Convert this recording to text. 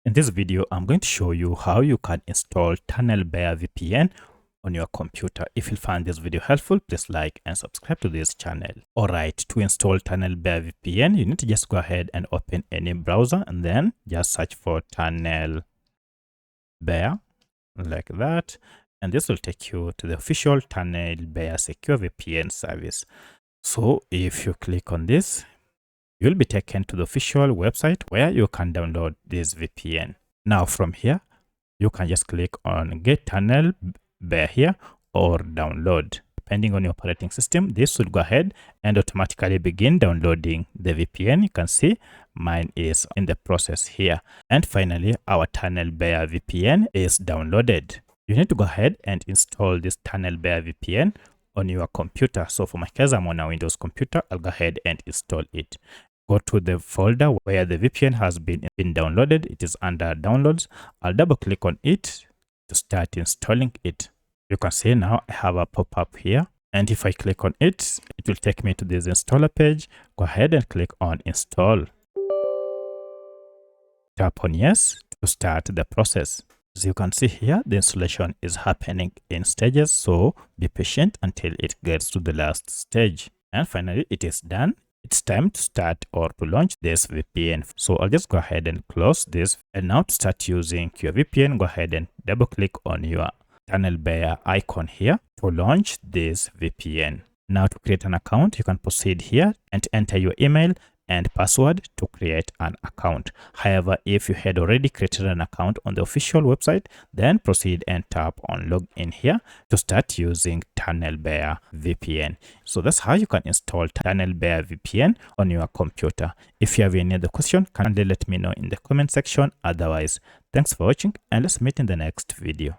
In this video, I'm going to show you how you can install TunnelBear VPN on your computer. If you find this video helpful, please like and subscribe to this channel. Alright, to install TunnelBear VPN, you need to just go ahead and open any browser and then just search for TunnelBear like that. And this will take you to the official TunnelBear Secure VPN service. So if you click on this, you'll be taken to the official website where you can download this VPN. Now from here, you can just click on Get TunnelBear here or Download. Depending on your operating system, this will go ahead and automatically begin downloading the VPN. You can see mine is in the process here. And finally, our TunnelBear VPN is downloaded. You need to go ahead and install this TunnelBear VPN on your computer. So for my case, I'm on a Windows computer. I'll go ahead and install it. Go to the folder where the VPN has been downloaded. It is under downloads. I'll double click on it to start installing it. You can see now I have a pop-up here. And if I click on it, it will take me to this installer page. Go ahead and click on install. Tap on yes to start the process. As you can see here, the installation is happening in stages. So be patient until it gets to the last stage. And finally, it is done. It's time to start or to launch this VPN. So I'll just go ahead and close this. And now to start using your VPN, go ahead and double click on your TunnelBear icon here to launch this VPN. Now to create an account, you can proceed here and enter your email and password to create an account. However, if you had already created an account on the official website, then proceed and tap on login here to start using TunnelBear VPN. So that's how you can install TunnelBear VPN on your computer. If you have any other question, kindly let me know in the comment section. Otherwise, thanks for watching and let's meet in the next video.